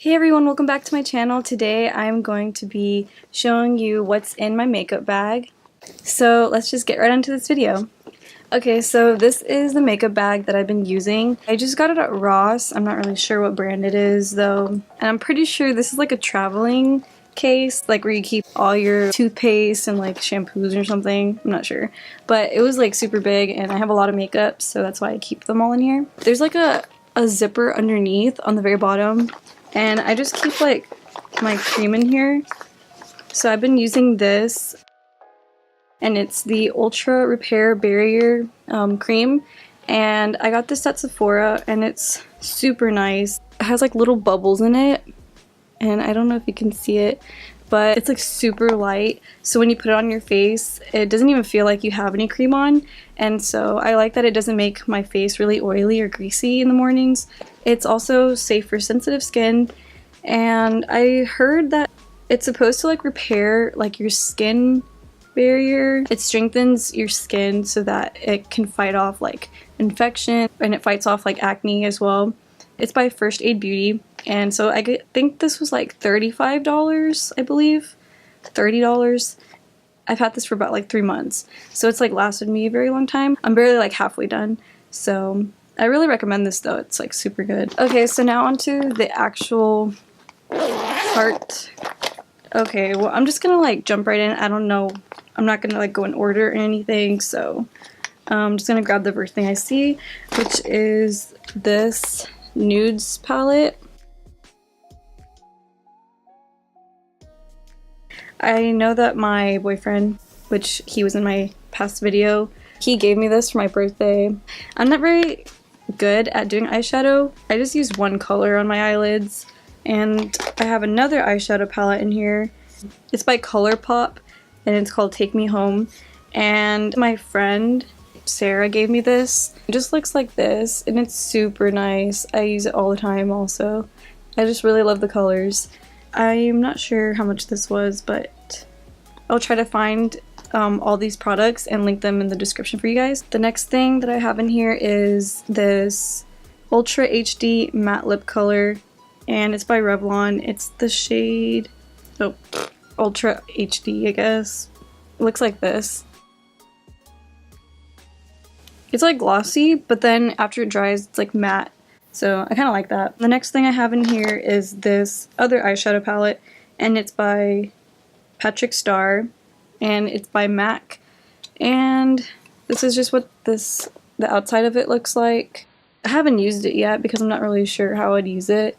Hey everyone, welcome back to my channel. Today I'm going to be showing you what's in my makeup bag. So let's just get right into this video. Okay, so this is the makeup bag that I've been using. I just got it at Ross. I'm not really sure what brand it is though. And I'm pretty sure this is like a traveling case, like where you keep all your toothpaste and like shampoos or something. I'm not sure. But it was like super big and I have a lot of makeup, so that's why I keep them all in here. There's like a zipper underneath on the very bottom. And I just keep like my cream in here. So I've been using this, and it's the Ultra Repair Barrier cream. And I got this at Sephora, and it's super nice. It has like little bubbles in it, and I don't know if you can see it, but it's like super light. So when you put it on your face, it doesn't even feel like you have any cream on. And so I like that it doesn't make my face really oily or greasy in the mornings. It's also safe for sensitive skin, and I heard that it's supposed to like repair like your skin barrier. It strengthens your skin so that it can fight off like infection, and it fights off like acne as well. It's by First Aid Beauty, and so I think this was like $35, I believe. $30. I've had this for about like 3 months, so it's like lasted me a very long time. I'm barely like halfway done, so I really recommend this though. It's like super good. Okay, so now onto the actual part. Okay, well I'm just gonna like jump right in. I don't know, I'm not gonna like go in order or anything, so I'm just gonna grab the first thing I see, which is this nudes palette. I know that my boyfriend, which he was in my past video, he gave me this for my birthday. I'm not very good at doing eyeshadow. I just use one color on my eyelids, and I have another eyeshadow palette in here. It's by ColourPop, and it's called Take Me Home, and my friend Sarah gave me this. It just looks like this, and it's super nice. I use it all the time also. I just really love the colors. I'm not sure how much this was, but I'll try to find all these products and link them in the description for you guys. The next thing that I have in here is this Ultra HD matte lip color, and it's by Revlon. It's the shade, oh, Ultra HD, I guess. It looks like this. It's like glossy, but then after it dries, it's like matte. So I kind of like that. The next thing I have in here is this other eyeshadow palette, and it's by Patrick Starr, and it's by MAC. And this is just what the outside of it looks like. I haven't used it yet because I'm not really sure how I'd use it.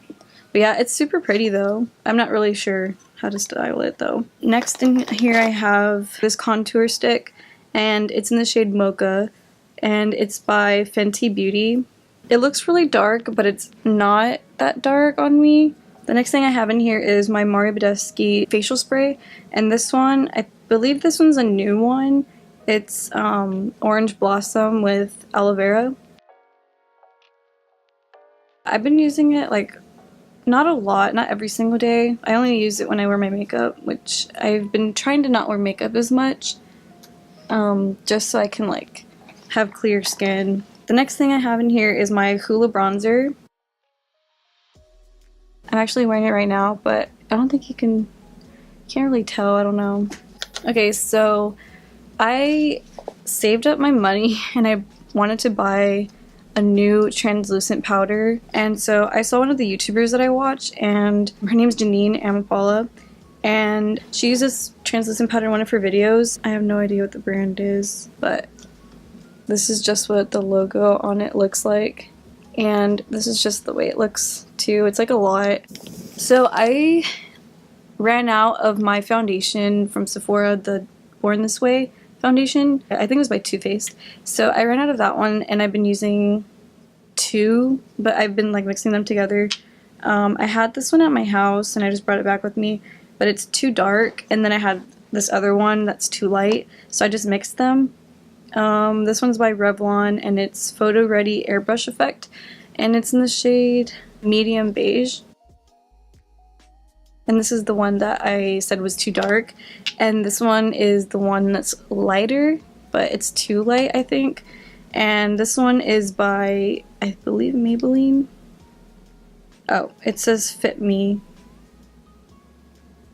But yeah, it's super pretty though. I'm not really sure how to style it though. Next in here I have this contour stick, and it's in the shade Mocha, and it's by Fenty Beauty. It looks really dark, but it's not that dark on me. The next thing I have in here is my Mario Badescu facial spray, and this one, I believe this one's a new one. It's Orange Blossom with aloe vera. I've been using it like not a lot, not every single day. I only use it when I wear my makeup, which I've been trying to not wear makeup as much, just so I can like have clear skin. The next thing I have in here is my Hoola bronzer. I'm actually wearing it right now, but I don't think can't really tell, I don't know. Okay, so I saved up my money and I wanted to buy a new translucent powder, and so I saw one of the YouTubers that I watch, and her name's Janine Amapala, and she uses translucent powder in one of her videos. I have no idea what the brand is, but this is just what the logo on it looks like, and this is just the way it looks too. It's like a lot. So I ran out of my foundation from Sephora, the Born This Way foundation. I think it was by Too Faced. So I ran out of that one, and I've been using two, but I've been like mixing them together. I had this one at my house, and I just brought it back with me, but it's too dark, and then I had this other one that's too light, so I just mixed them. This one's by Revlon, and it's Photo Ready Airbrush Effect, and it's in the shade Medium Beige. And this is the one that I said was too dark, and this one is the one that's lighter, but it's too light, I think. And this one is by, I believe, Maybelline. Oh, it says Fit Me.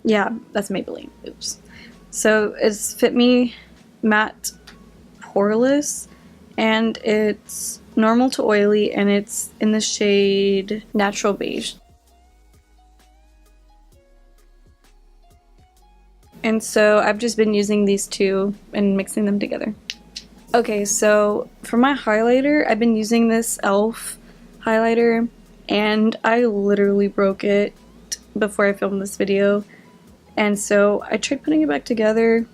Yeah, that's Maybelline. Oops. So it's Fit Me Matte Poreless, and it's normal to oily, and it's in the shade Natural Beige. And so I've just been using these two and mixing them together. Okay, so for my highlighter, I've been using this e.l.f. highlighter, and I literally broke it before I filmed this video. And so I tried putting it back together.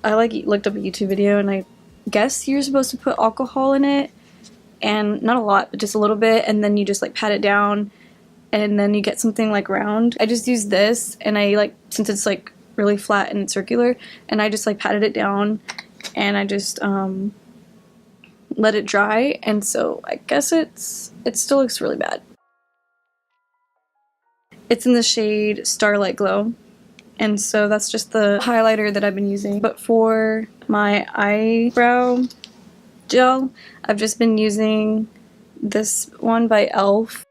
I looked up a YouTube video, and I guess you're supposed to put alcohol in it, and not a lot, but just a little bit, and then you just like pat it down, and then you get something like round. I just used this, and I since it's like really flat and circular, and I just like patted it down, and I just let it dry, and so I guess it still looks really bad. It's in the shade Starlight Glow, and so that's just the highlighter that I've been using. But for my eyebrow gel, I've just been using this one by e.l.f.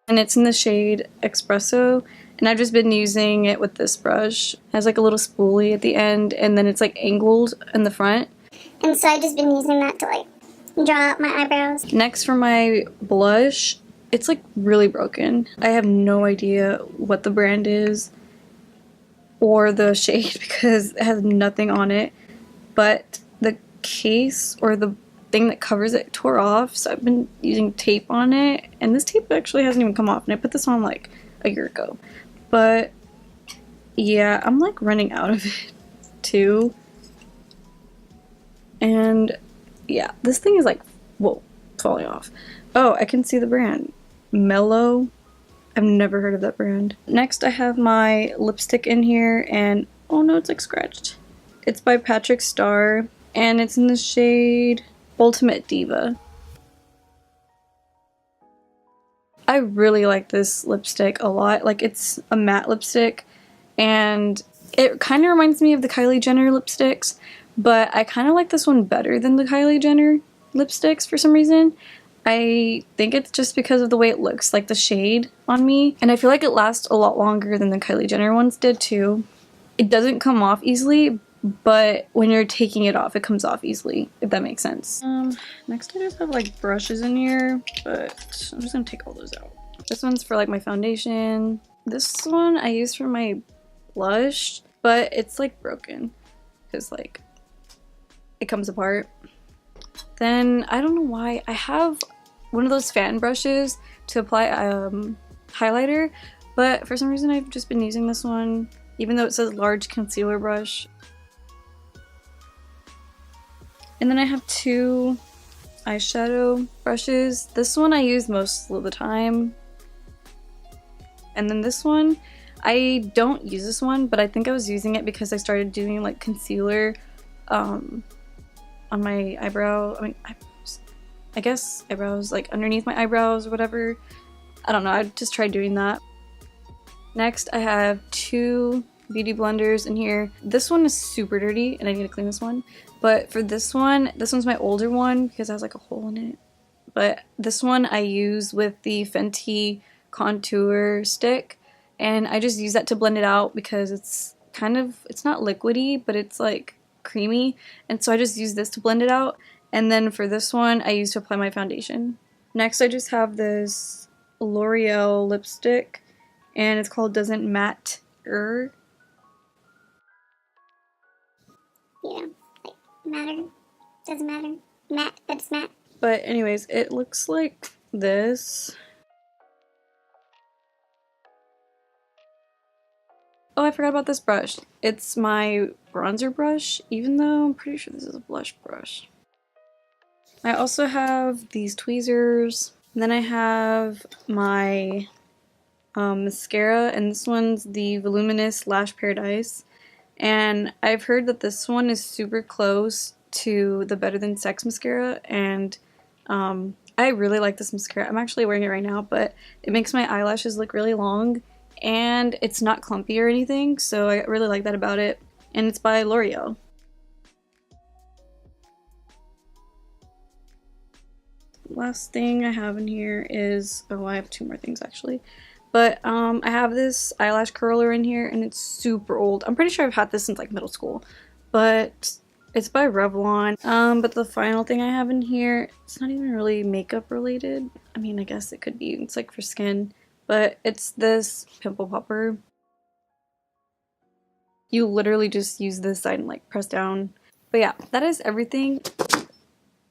and it's in the shade Espresso, and I've just been using it with this brush. It has like a little spoolie at the end, and then it's like angled in the front. And so I've just been using that to like draw out my eyebrows. Next, for my blush, it's like really broken. I have no idea what the brand is or the shade because it has nothing on it, but the case or the thing that covers it tore off, so I've been using tape on it, and this tape actually hasn't even come off, and I put this on like a year ago. But yeah, I'm like running out of it too. And yeah, this thing is like, whoa, falling off. Oh, I can see the brand. Mellow. I've never heard of that brand. Next, I have my lipstick in here, and oh no, it's like scratched. It's by Patrick Starr, and it's in the shade Ultimate Diva. I really like this lipstick a lot. Like, it's a matte lipstick, and it kind of reminds me of the Kylie Jenner lipsticks, but I kind of like this one better than the Kylie Jenner lipsticks for some reason. I think it's just because of the way it looks, like the shade on me, and I feel like it lasts a lot longer than the Kylie Jenner ones did too. It doesn't come off easily, but when you're taking it off, it comes off easily, if that makes sense. Next I just have like brushes in here, but I'm just gonna take all those out. This one's for like my foundation. This one I use for my blush, but it's like broken because like it comes apart. Then I don't know why I have one of those fan brushes to apply highlighter, but for some reason I've just been using this one even though it says large concealer brush. And then I have two eyeshadow brushes. This one I use most of the time. And then this one, I don't use this one, but I think I was using it because I started doing like concealer on my eyebrow. I guess eyebrows, like underneath my eyebrows or whatever. I don't know, I just tried doing that. Next, I have two beauty blenders in here. This one is super dirty and I need to clean this one. But for this one's my older one because it has like a hole in it. But this one I use with the Fenty contour stick, and I just use that to blend it out because it's not liquidy, but it's like creamy, and so I just use this to blend it out. And then for this one I use to apply my foundation. Next I just have this L'Oreal lipstick, and it's called Doesn't Matter. Yeah, like matter, doesn't matter, matte, but it's matte. But anyways, it looks like this. Oh, I forgot about this brush. It's my bronzer brush, even though I'm pretty sure this is a blush brush. I also have these tweezers. And then I have my mascara, and this one's the Voluminous Lash Paradise. And I've heard that this one is super close to the Better Than Sex mascara, and I really like this mascara. I'm actually wearing it right now, but it makes my eyelashes look really long, and it's not clumpy or anything, so I really like that about it. And it's by L'Oreal. last thing I have in here is, oh, I have two more things actually. But I have this eyelash curler in here and it's super old. I'm pretty sure I've had this since like middle school, but it's by Revlon. But the final thing I have in here, it's not even really makeup related. I mean, I guess it could be, it's like for skin, but it's this pimple popper. You literally just use this side and like press down. But yeah, that is everything.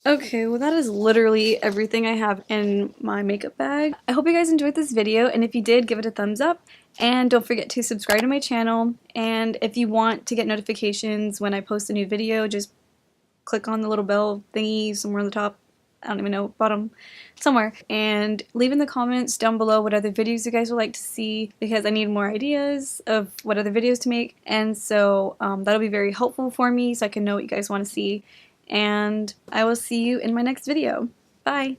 Okay, well that is literally everything I have in my makeup bag. I hope you guys enjoyed this video, and if you did, give it a thumbs up. And don't forget to subscribe to my channel. And if you want to get notifications when I post a new video, just click on the little bell thingy somewhere on the top. I don't even know, bottom, somewhere. And leave in the comments down below what other videos you guys would like to see, because I need more ideas of what other videos to make. And so that'll be very helpful for me so I can know what you guys want to see. And I will see you in my next video. Bye!